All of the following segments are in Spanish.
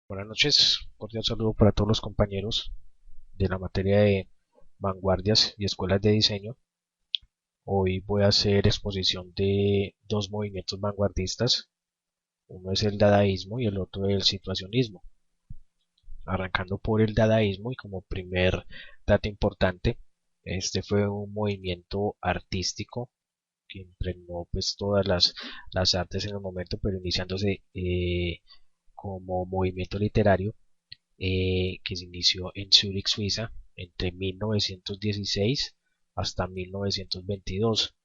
Buenas noches, cordial saludo para todos los compañeros de la materia de vanguardias y escuelas de diseño. Hoy voy a hacer exposición de dos movimientos vanguardistas, uno es el dadaísmo y el otro el situacionismo. Arrancando por el dadaísmo y como primer dato importante, este fue un movimiento artístico que impregnó pues todas las artes en el momento, pero iniciándose como movimiento literario que se inició en Zúrich, Suiza, entre 1916 hasta 1922.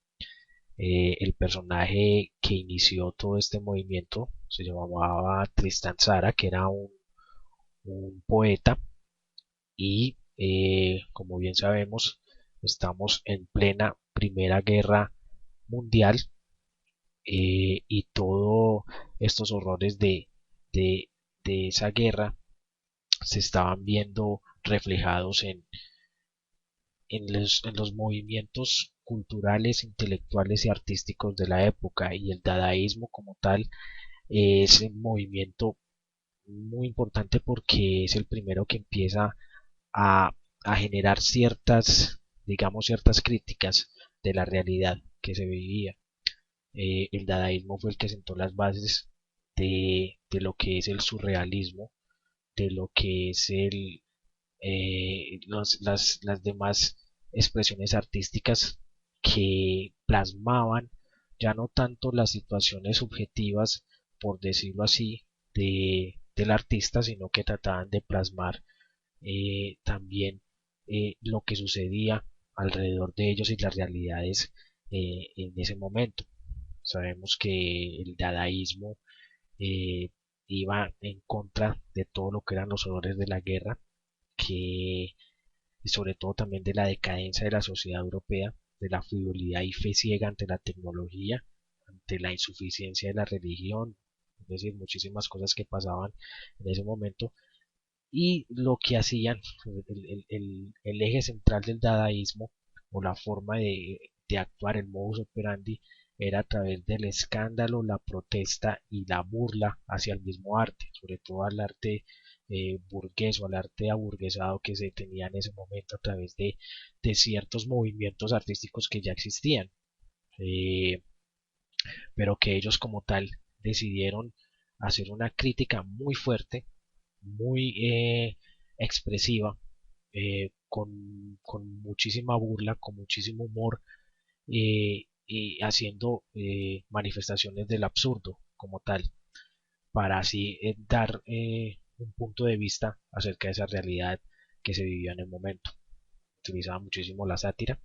El personaje que inició todo este movimiento se llamaba Tristan Tzara, que era un poeta y como bien sabemos estamos en plena Primera Guerra Mundial y todos estos horrores de, de esa guerra se estaban viendo reflejados en los movimientos culturales, intelectuales y artísticos de la época, y el dadaísmo como tal es un movimiento muy importante porque es el primero que empieza a, a generar ciertas, digamos, ciertas críticas de la realidad que se vivía. El dadaísmo fue el que sentó las bases de lo que es el surrealismo, de lo que es las demás expresiones artísticas que plasmaban ya no tanto las situaciones subjetivas, por decirlo así, del artista, sino que trataban de plasmar también lo que sucedía alrededor de ellos y las realidades en ese momento. Sabemos que el dadaísmo eh, iba en contra de todo lo que eran los horrores de la guerra, que y sobre todo también de la decadencia de la sociedad europea, de la frivolidad y fe ciega ante la tecnología, ante la insuficiencia de la religión, es decir, muchísimas cosas que pasaban en ese momento, y lo que hacían, el eje central del dadaísmo, o la forma de actuar, el modus operandi, era a través del escándalo, la protesta y la burla hacia el mismo arte, sobre todo al arte burgués o al arte aburguesado que se tenía en ese momento a través de ciertos movimientos artísticos que ya existían, eh, pero que ellos como tal decidieron hacer una crítica muy fuerte, muy expresiva, con muchísima burla, con muchísimo humor, y haciendo manifestaciones del absurdo como tal, para así dar un punto de vista acerca de esa realidad que se vivía en el momento. Utilizaba muchísimo la sátira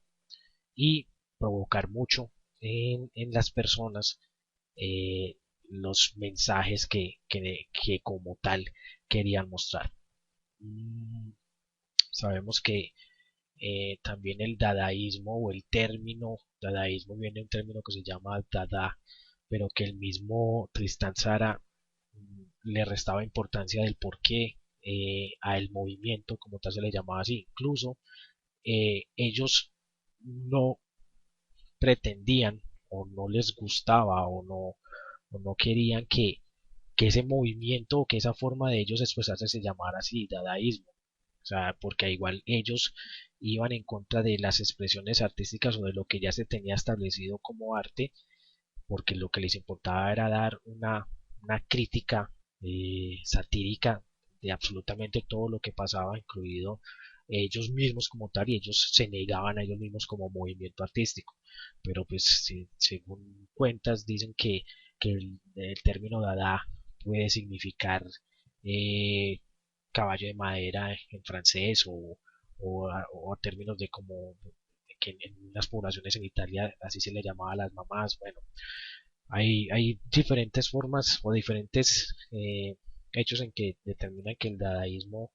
y provocar mucho en las personas eh, los mensajes que como tal querían mostrar. Mm, Sabemos que también el dadaísmo o el término dadaísmo viene de un término que se llama dada, pero que el mismo Tristan Tzara le restaba importancia del por qué a el movimiento como tal se le llamaba así. Incluso ellos no pretendían o no les gustaba o no querían que ese movimiento o que esa forma de ellos expresarse se llamara así, dadaísmo. O sea, porque igual ellos iban en contra de las expresiones artísticas o de lo que ya se tenía establecido como arte, porque lo que les importaba era dar una crítica satírica de absolutamente todo lo que pasaba, incluido ellos mismos como tal, y ellos se negaban a ellos mismos como movimiento artístico. Pero pues según cuentas dicen que el término Dada puede significar eh, caballo de madera en francés o a términos de como que en las poblaciones en Italia así se le llamaba a las mamás. Bueno, hay diferentes formas o diferentes hechos en que determinan que el dadaísmo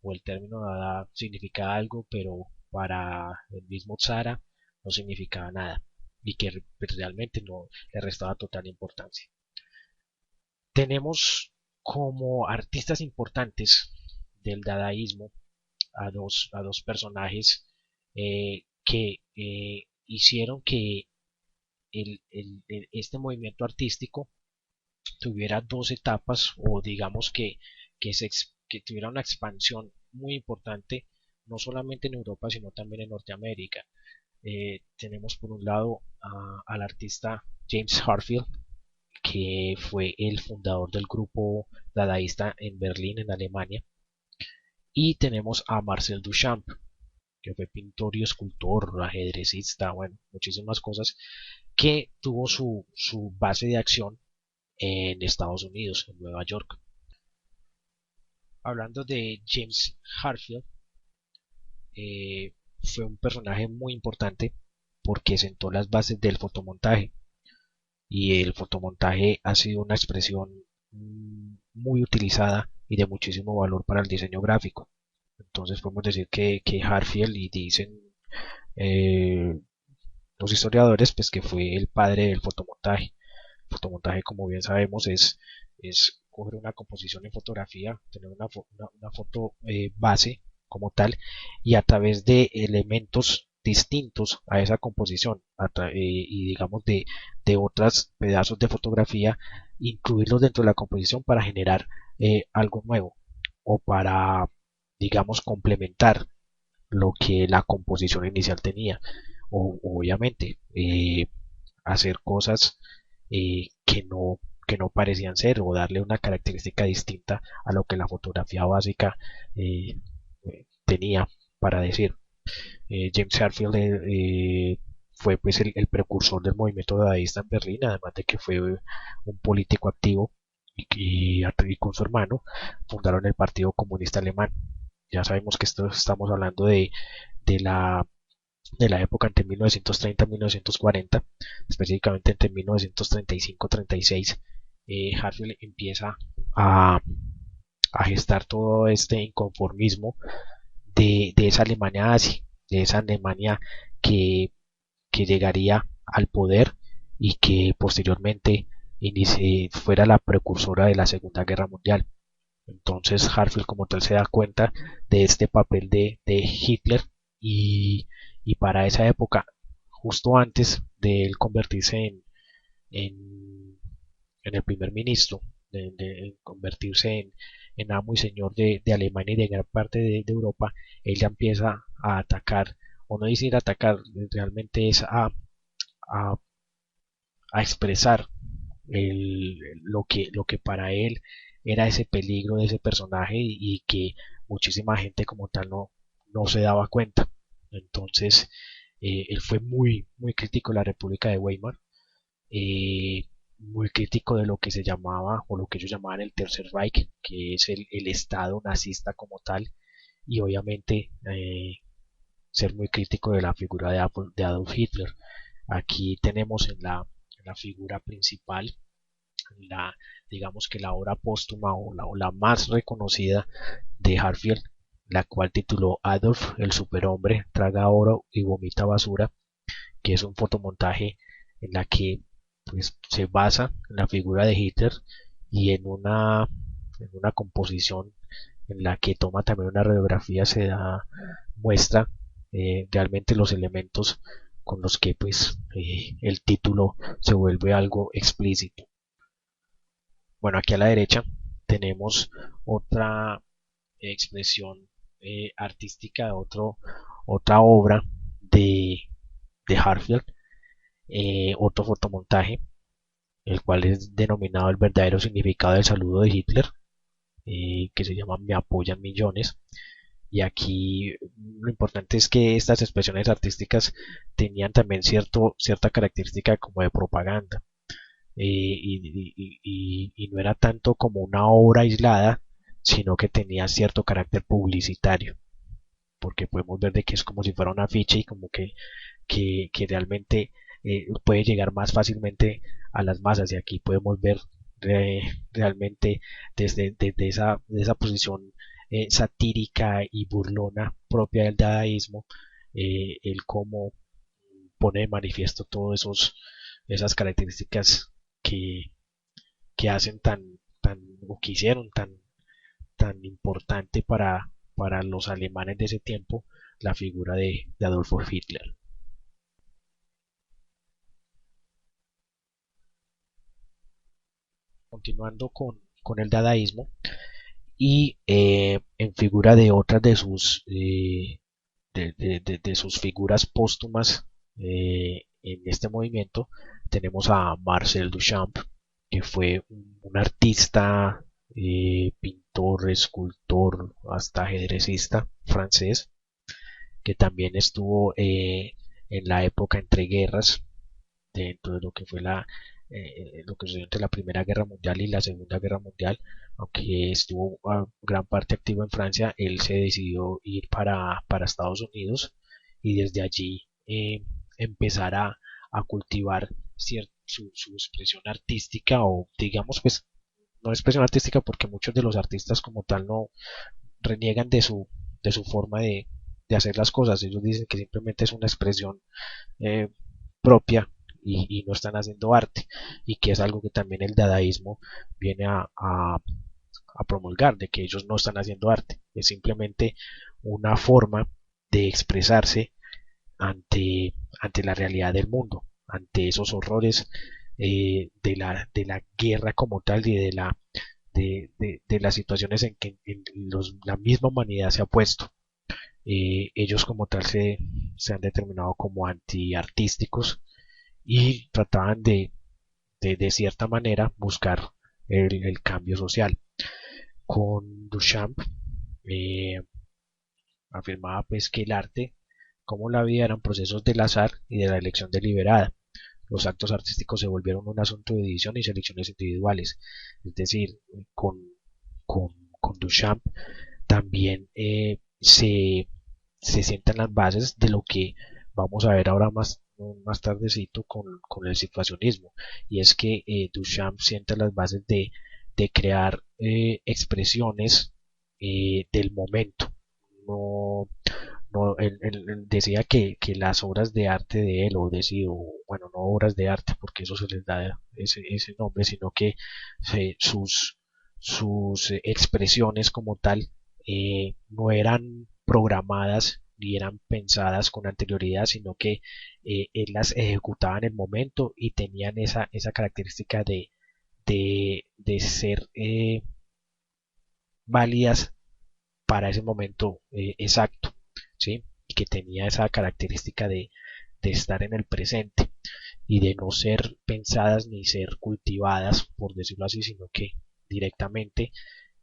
o el término dada significa algo, pero para el mismo Tzara no significaba nada y que realmente no le restaba total importancia. Tenemos como artistas importantes del dadaísmo a dos personajes que hicieron que este movimiento artístico tuviera dos etapas o digamos que tuviera una expansión muy importante, no solamente en Europa, sino también en Norteamérica. Tenemos por un lado al artista James Harfield, que fue el fundador del grupo dadaísta en Berlín, en Alemania, y tenemos a Marcel Duchamp, que fue pintor y escultor, ajedrecista, bueno, muchísimas cosas, que tuvo su base de acción en Estados Unidos, en Nueva York. Hablando de James Harfield, fue un personaje muy importante porque sentó las bases del fotomontaje, y el fotomontaje ha sido una expresión muy utilizada y de muchísimo valor para el diseño gráfico. Entonces podemos decir que Harfield, y dicen eh, los historiadores, pues que fue el padre del fotomontaje. El fotomontaje, como bien sabemos, es coger una composición en fotografía, tener una foto base como tal, y a través de elementos distintos a esa composición y digamos de otros pedazos de fotografía, incluirlos dentro de la composición para generar algo nuevo, o para, digamos, complementar lo que la composición inicial tenía, o obviamente hacer cosas que no parecían ser, o darle una característica distinta a lo que la fotografía básica tenía para decir. James Hetfield fue pues el precursor del movimiento dadaísta en Berlín, además de que fue un político activo, y con su hermano fundaron el Partido Comunista Alemán. Ya sabemos que estamos hablando de de la época entre 1930 y 1940, específicamente entre 1935-36. Harfield empieza a, a gestar todo este inconformismo de esa Alemania nazi, de esa Alemania que, que llegaría al poder y que posteriormente fuera la precursora de la Segunda Guerra Mundial. Entonces Harfield como tal se da cuenta de este papel de Hitler, y para esa época, justo antes de él convertirse en, en el primer ministro, de convertirse en amo y señor de Alemania y de gran parte de Europa, él ya empieza a atacar, o no decir atacar, realmente es a, a expresar lo que para él era ese peligro de ese personaje, y que muchísima gente como tal no se daba cuenta. Entonces, él fue muy crítico de la República de Weimar, muy crítico de lo que se llamaba, o lo que ellos llamaban el Tercer Reich, que es el Estado nazista como tal, y obviamente ser muy crítico de la figura de Adolf Hitler. Aquí tenemos en la figura principal, la, digamos que la obra póstuma, o la más reconocida de Harfield, la cual tituló Adolf el superhombre traga oro y vomita basura, que es un fotomontaje en la que pues, se basa en la figura de Hitler, y en una composición en la que toma también una radiografía, se da muestra realmente los elementos con los que pues el título se vuelve algo explícito. Bueno, aquí a la derecha tenemos otra expresión artística, otra obra de Harfield, otro fotomontaje, el cual es denominado el verdadero significado del saludo de Hitler, que se llama Me apoyan millones. Y aquí lo importante es que estas expresiones artísticas tenían también cierta característica como de propaganda, y no era tanto como una obra aislada, sino que tenía cierto carácter publicitario, porque podemos ver de que es como si fuera una afiche, y como que realmente puede llegar más fácilmente a las masas, y aquí podemos ver realmente de esa posición satírica y burlona propia del dadaísmo, el cómo pone de manifiesto todas esas características que, que hacen o que hicieron tan importante para los alemanes de ese tiempo la figura de Adolfo Hitler. Continuando con el dadaísmo, y en figura de otras de sus figuras póstumas en este movimiento tenemos a Marcel Duchamp, que fue un artista, pintor, escultor, hasta ajedrecista francés, que también estuvo en la época entre guerras, dentro de lo que fue lo que sucedió entre la Primera Guerra Mundial y la Segunda Guerra Mundial. Aunque estuvo a gran parte activo en Francia, él se decidió ir para Estados Unidos y desde allí empezar a cultivar su expresión artística, o digamos pues no expresión artística, porque muchos de los artistas como tal no reniegan de su forma de hacer las cosas. Ellos dicen que simplemente es una expresión eh, propia y no están haciendo arte, y que es algo que también el dadaísmo viene a promulgar, de que ellos no están haciendo arte, es simplemente una forma de expresarse ante la realidad del mundo, ante esos horrores de la guerra como tal y de las situaciones en que la misma humanidad se ha puesto. Ellos como tal se han determinado como antiartísticos y trataban de cierta manera buscar el cambio social. Con Duchamp eh, afirmaba pues que el arte como la vida eran procesos del azar y de la elección deliberada. Los actos artísticos se volvieron un asunto de división y selecciones individuales. Es decir, con, con Duchamp también se sientan las bases de lo que vamos a ver ahora más tardecito con el situacionismo. Y es que Duchamp sienta las bases de crear expresiones del momento. No, no, él decía que las obras de arte de él, o decía, bueno, no obras de arte, porque eso se les da ese nombre, sino que sus expresiones como tal no eran programadas ni eran pensadas con anterioridad, sino que él las ejecutaba en el momento y tenían esa característica de ser válidas para ese momento exacto, ¿sí? Y que tenía esa característica de estar en el presente y de no ser pensadas ni ser cultivadas, por decirlo así, sino que directamente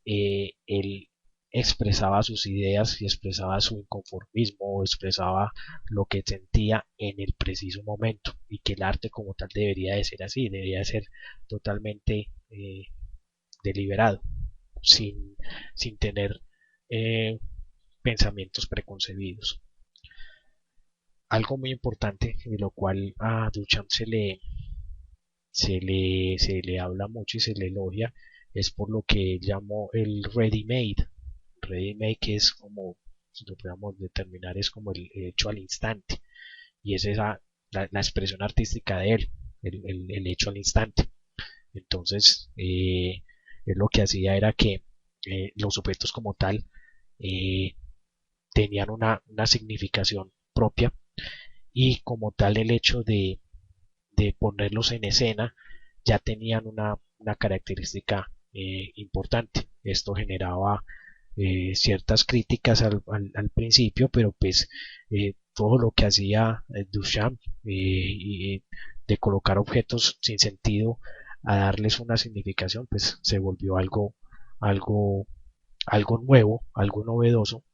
él expresaba sus ideas y expresaba su inconformismo o expresaba lo que sentía en el preciso momento, y que el arte como tal debería de ser así, debería de ser totalmente deliberado, sin, sin tener eh, pensamientos preconcebidos. Algo muy importante, de lo cual a Duchamp se le habla mucho y se le elogia, es por lo que él llamó el ready-made. Ready-made, que es como, si lo podemos determinar, es como el hecho al instante. Y es esa la expresión artística de él, el hecho al instante. Entonces, él lo que hacía era que los objetos como tal eh, tenían una significación propia, y como tal el hecho de ponerlos en escena ya tenían una característica importante. Esto generaba ciertas críticas al principio, pero pues todo lo que hacía Duchamp de colocar objetos sin sentido a darles una significación, pues se volvió algo, algo nuevo, algo novedoso,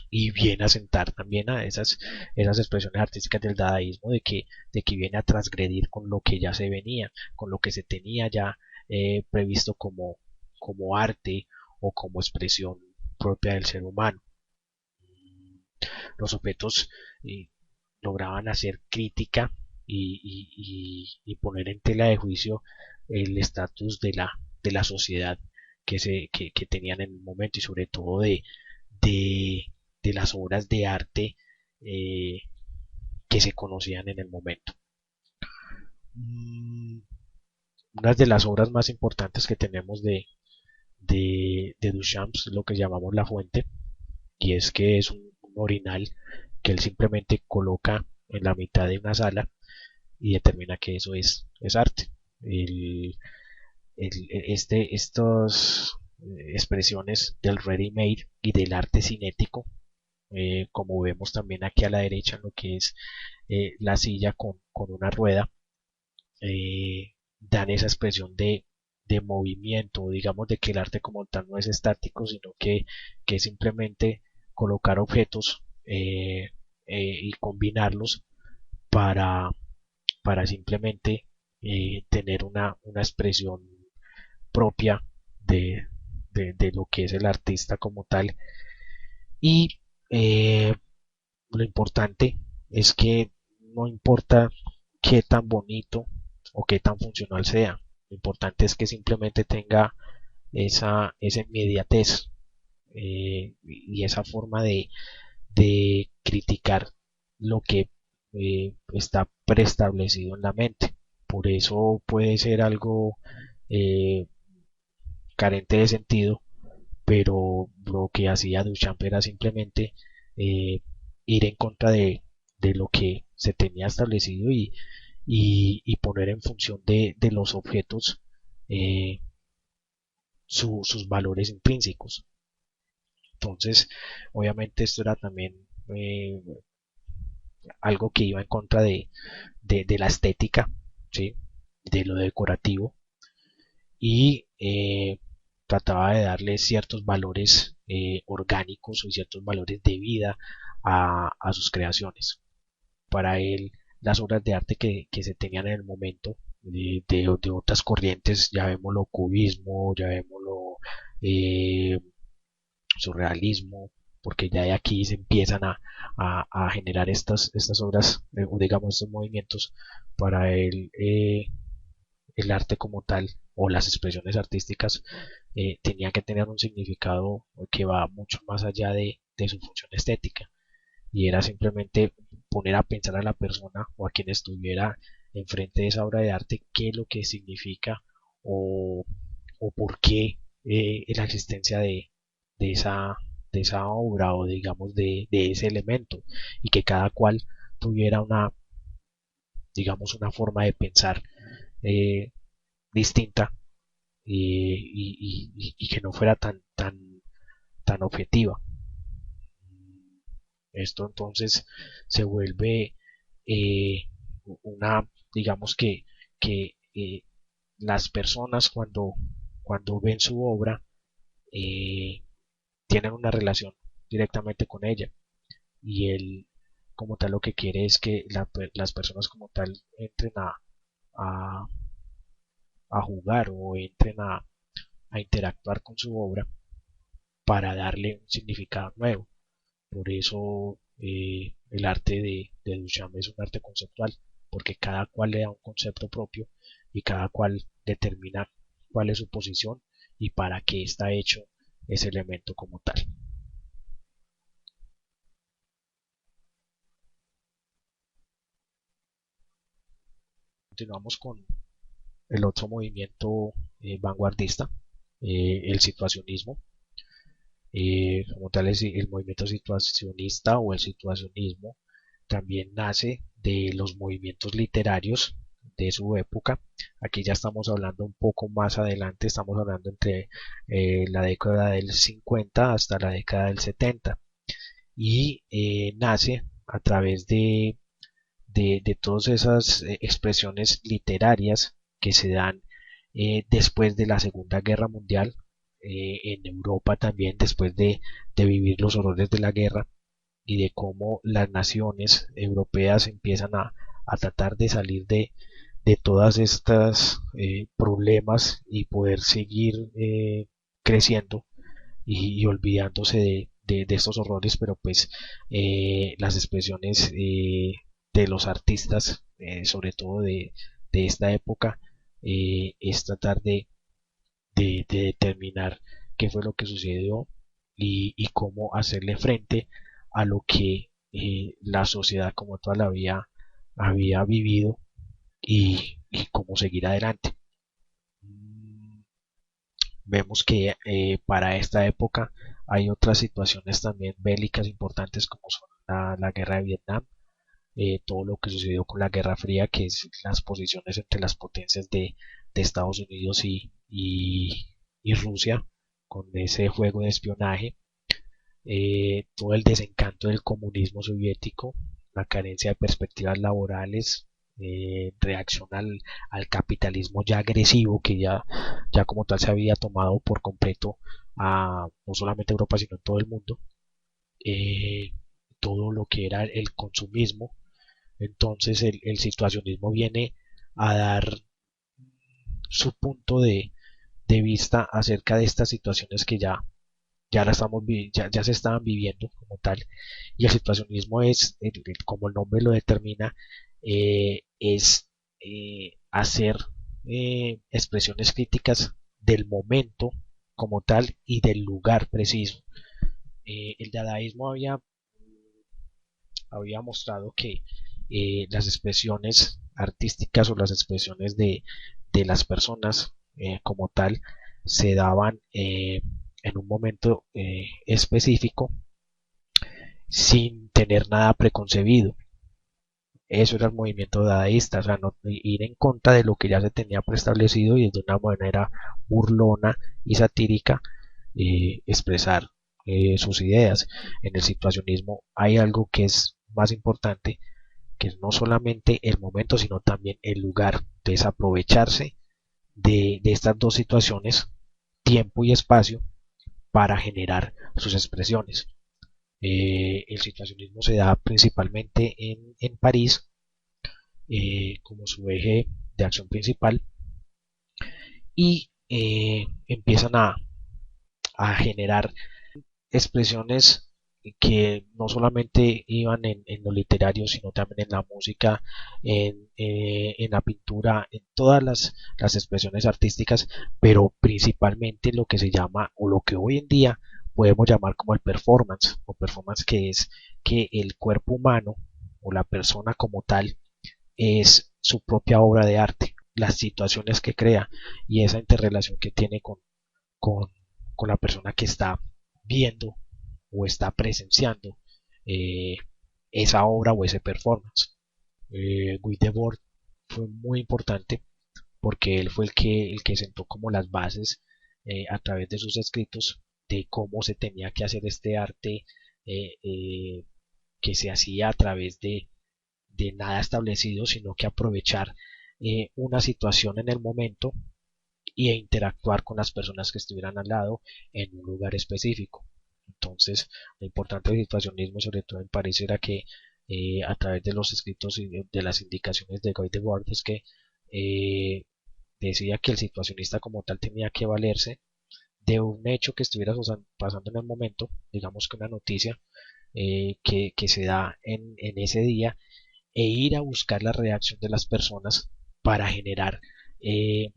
y viene a sentar también a esas expresiones artísticas del dadaísmo, de que viene a transgredir con lo que ya se venía, con lo que se tenía ya previsto como arte o como expresión propia del ser humano. Los objetos eh, lograban hacer crítica y poner en tela de juicio el estatus de la sociedad que tenían en el momento, y sobre todo de, de las obras de arte eh, que se conocían en el momento. Una de las obras más importantes que tenemos de Duchamp es lo que llamamos La Fuente, y es que es un orinal que él simplemente coloca en la mitad de una sala y determina que eso es arte. El, estos expresiones del ready-made y del arte cinético, como vemos también aquí a la derecha en lo que es la silla con una rueda, dan esa expresión de movimiento, digamos de que el arte como tal no es estático, sino que es simplemente colocar objetos y combinarlos para, para simplemente tener una expresión propia de, de lo que es el artista como tal. Y eh, lo importante es que no importa qué tan bonito o qué tan funcional sea, lo importante es que simplemente tenga esa inmediatez y esa forma de criticar lo que está preestablecido en la mente. Por eso puede ser algo eh, carente de sentido, pero lo que hacía Duchamp era simplemente eh, ir en contra de lo que se tenía establecido y poner en función de los objetos eh, sus valores intrínsecos. Entonces, obviamente esto era también eh, algo que iba en contra de la estética, ¿sí? De lo decorativo y trataba de darle ciertos valores orgánicos y ciertos valores de vida a sus creaciones. Para él, las obras de arte que se tenían en el momento de otras corrientes, ya vemos lo cubismo, ya vemos lo surrealismo, porque ya de aquí se empiezan a generar estas obras, o digamos estos movimientos, para él el arte como tal o las expresiones artísticas tenían que tener un significado que va mucho más allá de su función estética y era simplemente poner a pensar a la persona o a quien estuviera enfrente de esa obra de arte qué es lo que significa o, o por qué la existencia de, esa, de esa obra o digamos de ese elemento y que cada cual tuviera una digamos una forma de pensar eh, distinta y que no fuera tan objetiva. Esto entonces se vuelve eh, una, digamos que las personas cuando ven su obra eh, tienen una relación directamente con ella y él como tal lo que quiere es que las personas como tal entren a, a jugar o entren a interactuar con su obra para darle un significado nuevo. Por eso el arte de Duchamp es un arte conceptual, porque cada cual le da un concepto propio y cada cual determina cuál es su posición y para qué está hecho ese elemento como tal. Continuamos con el otro movimiento vanguardista, el situacionismo. Como tal, el movimiento situacionista o el situacionismo también nace de los movimientos literarios de su época. Aquí ya estamos hablando un poco más adelante, estamos hablando entre la década del 50 hasta la década del 70 y nace a través de todas esas expresiones literarias que se dan después de la Segunda Guerra Mundial, en Europa también después de vivir los horrores de la guerra y de cómo las naciones europeas empiezan a tratar de salir de todas estas problemas y poder seguir creciendo y olvidándose de estos horrores, pero pues las expresiones de los artistas, sobre todo de esta época, es tratar de determinar qué fue lo que sucedió y cómo hacerle frente a lo que la sociedad como tal había vivido y cómo seguir adelante. Mm, Vemos que para esta época hay otras situaciones también bélicas importantes como son la guerra de Vietnam, todo lo que sucedió con la Guerra Fría, que es las posiciones entre las potencias de Estados Unidos y Rusia, con ese juego de espionaje, todo el desencanto del comunismo soviético, la carencia de perspectivas laborales, reacción al capitalismo ya agresivo que ya como tal se había tomado por completo a no solamente Europa sino en todo el mundo, eh, todo lo que era el consumismo. Entonces el situacionismo viene a dar su punto de vista acerca de estas situaciones que ya se estaban viviendo como tal. Y el situacionismo es, como el nombre lo determina, es hacer expresiones críticas del momento como tal y del lugar preciso. El dadaísmo había mostrado que las expresiones artísticas o las expresiones de las personas como tal se daban en un momento específico sin tener nada preconcebido. Eso era el movimiento dadaísta, o sea, no, ir en contra de lo que ya se tenía preestablecido y de una manera burlona y satírica expresar sus ideas. En el situacionismo hay algo que es más importante, que es no solamente el momento, sino también el lugar, desaprovecharse de estas dos situaciones, tiempo y espacio, para generar sus expresiones. El situacionismo se da principalmente en París como su eje de acción principal y empiezan a generar expresiones que no solamente iban en lo literario, sino también en la música, en la pintura, en todas las expresiones artísticas, pero principalmente lo que se llama, o lo que hoy en día podemos llamar como el performance, o performance, que es que el cuerpo humano o la persona como tal es su propia obra de arte, las situaciones que crea y esa interrelación que tiene con, con la persona que está viendo o está presenciando eh, esa obra o ese performance. Guy Debord fue muy importante porque él fue el que sentó como las bases a través de sus escritos de cómo se tenía que hacer este arte que se hacía a través de nada establecido, sino que aprovechar una situación en el momento e interactuar con las personas que estuvieran al lado en un lugar específico. Entonces, lo importante del situacionismo, sobre todo en París, era que a través de los escritos y de las indicaciones de Guy Debord es que eh, decía que el situacionista como tal tenía que valerse de un hecho que estuviera pasando en el momento, digamos que una noticia que se da en ese día, e ir a buscar la reacción de las personas para generar eh,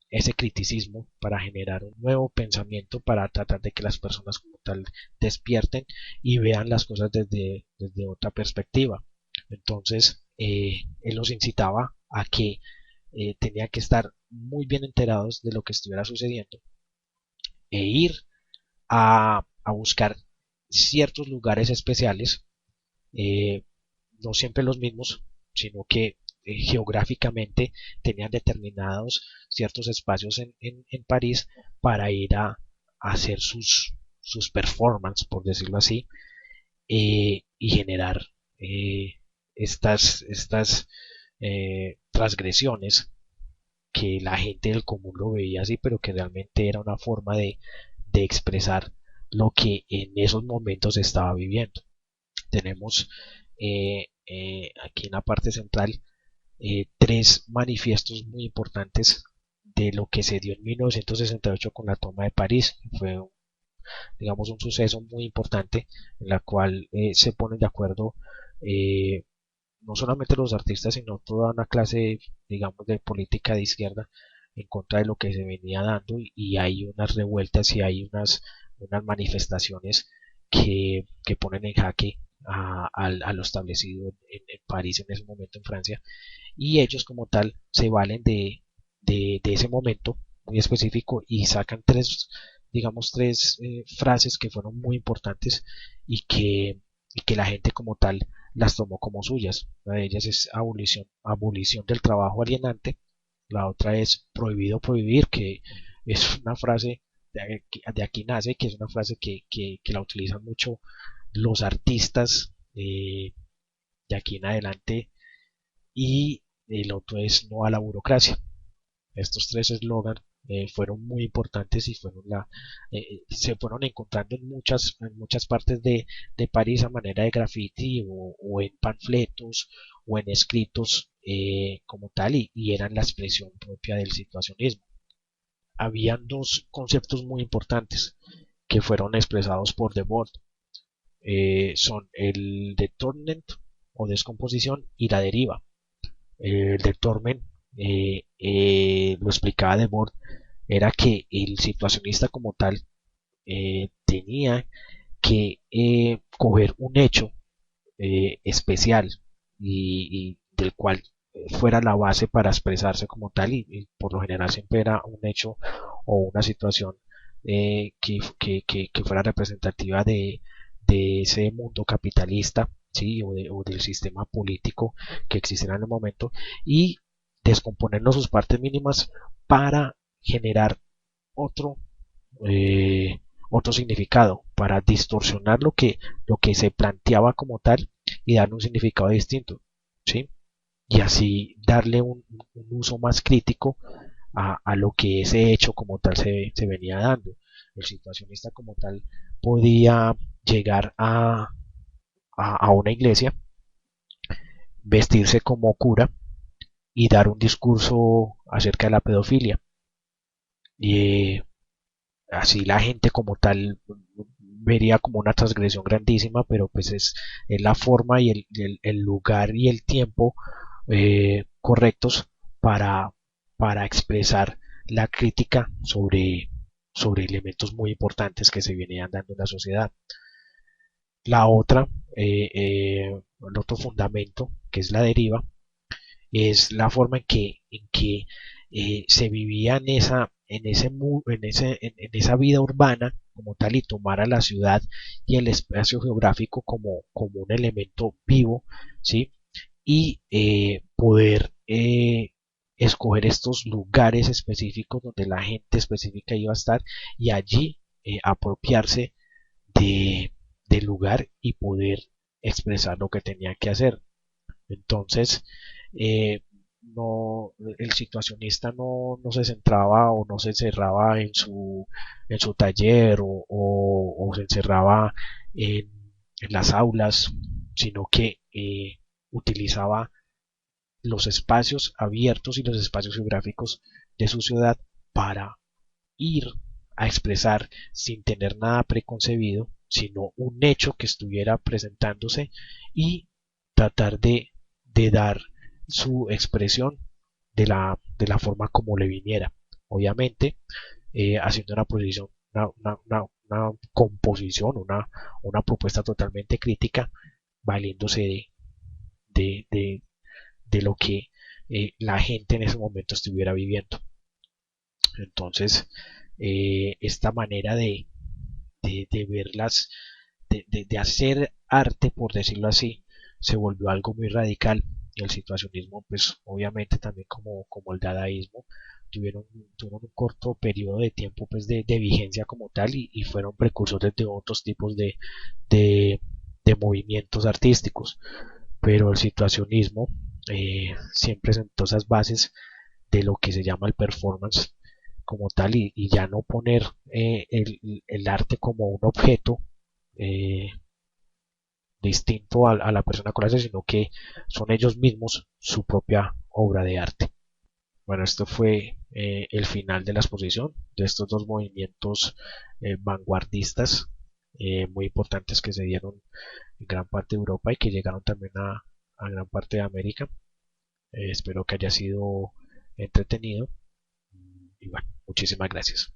ese criticismo, para generar un nuevo pensamiento, para tratar de que las personas como tal despierten y vean las cosas desde otra perspectiva. Entonces, él los incitaba a que tenían que estar muy bien enterados de lo que estuviera sucediendo e ir a buscar ciertos lugares especiales, eh, no siempre los mismos, sino que geográficamente tenían determinados ciertos espacios en París para ir a hacer sus performances, por decirlo así, y generar estas transgresiones que la gente del común lo veía así, pero que realmente era una forma de expresar lo que en esos momentos se estaba viviendo. Tenemos aquí en la parte central tres manifiestos muy importantes de lo que se dio en 1968 con la toma de París. Fue, digamos, un suceso muy importante en la cual se ponen de acuerdo no solamente los artistas, sino toda una clase, digamos, de política de izquierda en contra de lo que se venía dando y hay unas revueltas y hay unas manifestaciones que ponen en jaque a lo establecido en París en ese momento en Francia y ellos como tal se valen de ese momento muy específico y sacan digamos, tres frases que fueron muy importantes y que la gente como tal las tomó como suyas. Una de ellas es abolición del trabajo alienante, la otra es prohibido prohibir, que es una frase de aquí nace, que es una frase que la utilizan mucho los artistas de aquí en adelante, y el otro es no a la burocracia. Estos tres eslogan fueron muy importantes y se fueron encontrando en muchas partes de París a manera de graffiti o en panfletos o en escritos como tal, y eran la expresión propia del situacionismo. Habían dos conceptos muy importantes que fueron expresados por Debord. Son el detorment o descomposición y la deriva. El detorment, lo explicaba Debord, era que el situacionista como tal tenía que coger un hecho especial y del cual fuera la base para expresarse como tal, y por lo general siempre era un hecho o una situación que fuera representativa de ese mundo capitalista, ¿sí? O del sistema político que existiera en el momento, y descomponerlo sus partes mínimas para generar otro otro significado, para distorsionar lo que se planteaba como tal y darle un significado distinto, ¿sí? Y así darle un uso más crítico a lo que ese hecho como tal se venía dando. El situacionista como tal podía llegar a una iglesia, vestirse como cura y dar un discurso acerca de la pedofilia. Y así la gente como tal vería como una transgresión grandísima, pero pues es la forma y el lugar y el tiempo correctos para, para expresar la crítica sobre elementos muy importantes que se venían dando en la sociedad. La otra, el otro fundamento, que es la deriva, es la forma en que se vivía en esa vida urbana como tal, y tomar a la ciudad y el espacio geográfico como un elemento vivo, ¿sí? Y poder escoger estos lugares específicos donde la gente específica iba a estar, y allí apropiarse de, del lugar y poder expresar lo que tenía que hacer. Entonces, eh, no, el situacionista no se centraba o no se encerraba en su taller o se encerraba en las aulas, sino que utilizaba los espacios abiertos y los espacios geográficos de su ciudad para ir a expresar sin tener nada preconcebido, sino un hecho que estuviera presentándose, y tratar de dar su expresión de la forma como le viniera. Obviamente, haciendo una composición, una propuesta totalmente crítica, valiéndose de, de, de lo que la gente en ese momento estuviera viviendo. Entonces, esta manera de verlas, de hacer arte, por decirlo así, se volvió algo muy radical. Y el situacionismo, pues obviamente también como el dadaísmo, tuvieron un corto periodo de tiempo pues de vigencia como tal, y fueron precursores de otros tipos de, de movimientos artísticos. Pero el situacionismo siempre sentó esas bases de lo que se llama el performance como tal, y ya no poner el arte como un objeto eh, distinto a la persona con la que, sino que son ellos mismos su propia obra de arte. Bueno, esto fue el final de la exposición de estos dos movimientos vanguardistas muy importantes que se dieron en gran parte de Europa y que llegaron también a gran parte de América. Espero que haya sido entretenido y bueno, muchísimas gracias.